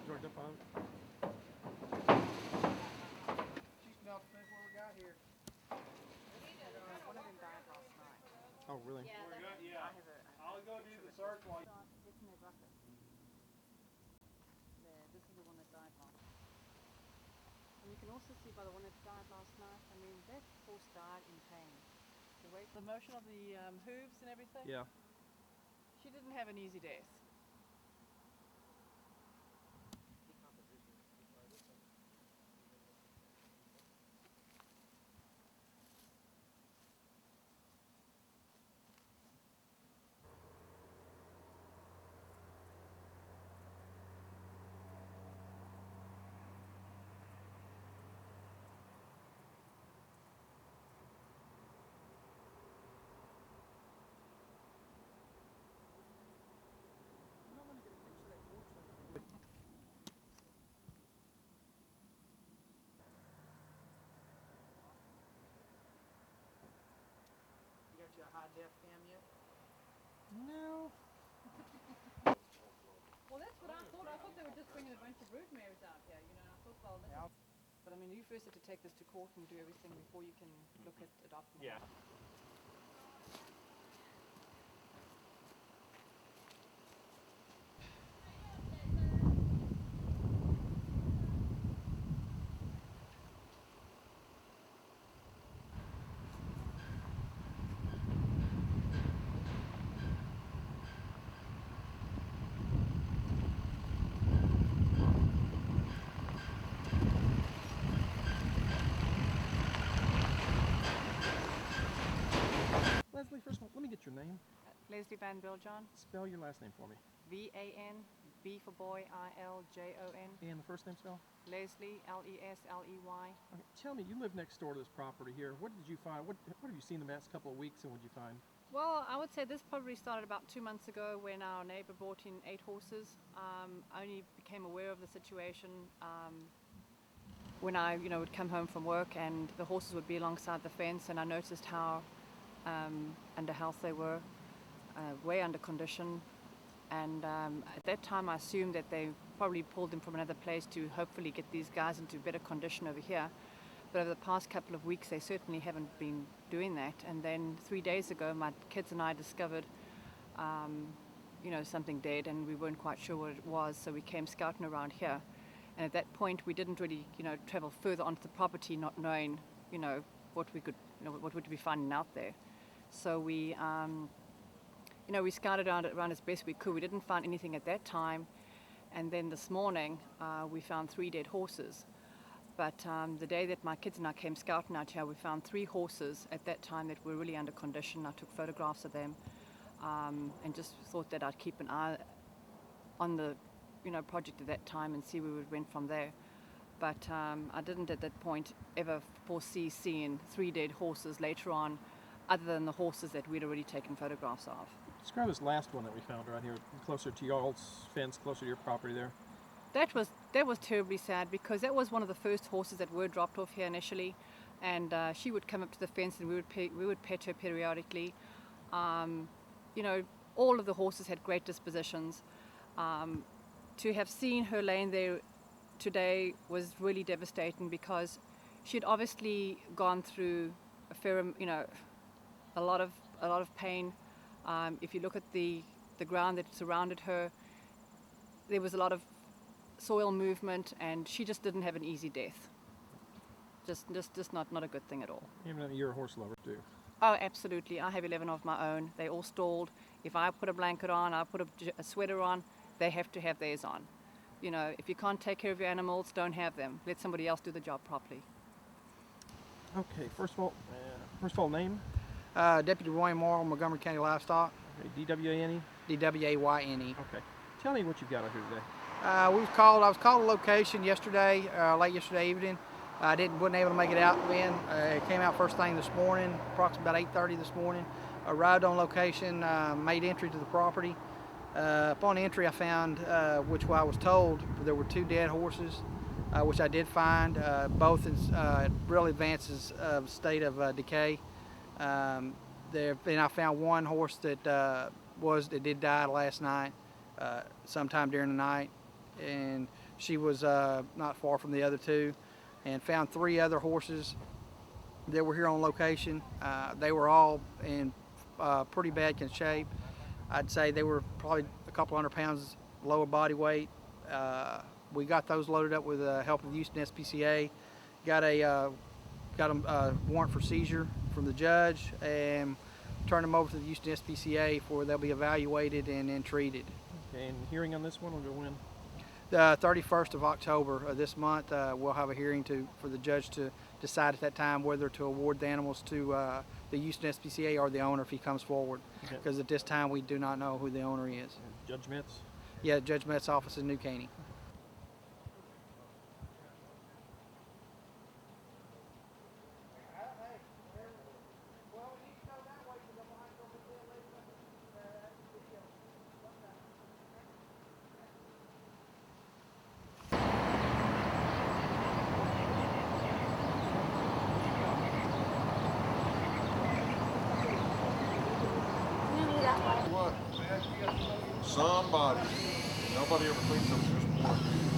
Georgia phone. She smelled the food we got here. One of them died last night. Oh, really? Yeah. I'll go do the search while you... It's in their bucket. There, this is the one that died last night. And you can also see by the one that died last night, I mean, that horse died in pain. The motion of the hooves and everything? Yeah. She didn't have an easy death. You got your high def cam yet? No. Well, that's what I thought. I thought they were just bringing a bunch of broodmares out here, you know. I thought, well, Yeah. but I mean, you first have to take this to court and do everything before you can look at adopting. Yeah. Leslie, first of all, let me get your name. Leslie Van Biljon, Spell your last name for me. VAN, B for boy, ILJON. And the first name spell? Leslie, LESLEY. Okay, tell me, you live next door to this property here. What did you find? What have you seen the last couple of weeks, and what did you find? Well, I would say this probably started about 2 months ago when our neighbor brought in 8 horses. I only became aware of the situation when I, would come home from work and the horses would be alongside the fence, and I noticed how under health they were, way under condition. And at that time I assumed that they probably pulled them from another place to hopefully get these guys into better condition over here. But over the past couple of weeks they certainly haven't been doing that. And then 3 days ago my kids and I discovered something dead, and we weren't quite sure what it was, so we came scouting around here. And at that point we didn't really travel further onto the property, not knowing what we could what would be finding out there. So we we scouted around as best we could. We didn't find anything at that time, and then this morning we found 3 dead horses. But the day that my kids and I came scouting out here, we found 3 horses at that time that were really under condition. I took photographs of them and just thought that I'd keep an eye on the project at that time and see where we went from there. But I didn't at that point ever foresee seeing 3 dead horses later on, other than the horses that we'd already taken photographs of. Describe this last one that we found right here, closer to y'all's fence, closer to your property there. That was terribly sad, because that was one of the first horses that were dropped off here initially, and she would come up to the fence and we would pet her periodically. All of the horses had great dispositions. To have seen her laying there today was really devastating, because she'd obviously gone through a lot of pain. If you look at the ground that surrounded her, there was a lot of soil movement, and she just didn't have an easy death. Just not a good thing at all. Even you're a horse lover too. Oh, absolutely. I have 11 of my own. They all stalled. If I put a blanket on, I put a sweater on, they have to have theirs on. If you can't take care of your animals, don't have them. Let somebody else do the job properly. Okay, first of all, name? Deputy Roy Morrill, Montgomery County Livestock. Okay, D-W-A-N-E? D-W-A-Y-N-E. Okay. Tell me what you've got out here today. I was called a location yesterday, late yesterday evening. I wasn't able to make it out then. It came out first thing this morning, approximately about 8:30 this morning. Arrived on location, made entry to the property. Upon entry I found, which I was told, there were 2 dead horses, which I did find, both in really advanced state of decay. And I found one horse that did die last night, sometime during the night, and she was not far from the other two, and found 3 other horses that were here on location. They were all in pretty bad shape. I'd say they were probably a couple hundred pounds lower body weight. We got those loaded up with the help of the Houston SPCA. Got a warrant for seizure from the judge, and turned them over to the Houston SPCA for they'll be evaluated and then treated. Okay, and hearing on this one will go when? The 31st of October of this month, we'll have a hearing for the judge to decide at that time whether to award the animals to the Houston SPCA or the owner if he comes forward. Because at this time we do not know who the owner is. And Judge Metz? Yeah, Judge Metz's office in New Caney. What? Somebody. Nobody ever thinks of just one.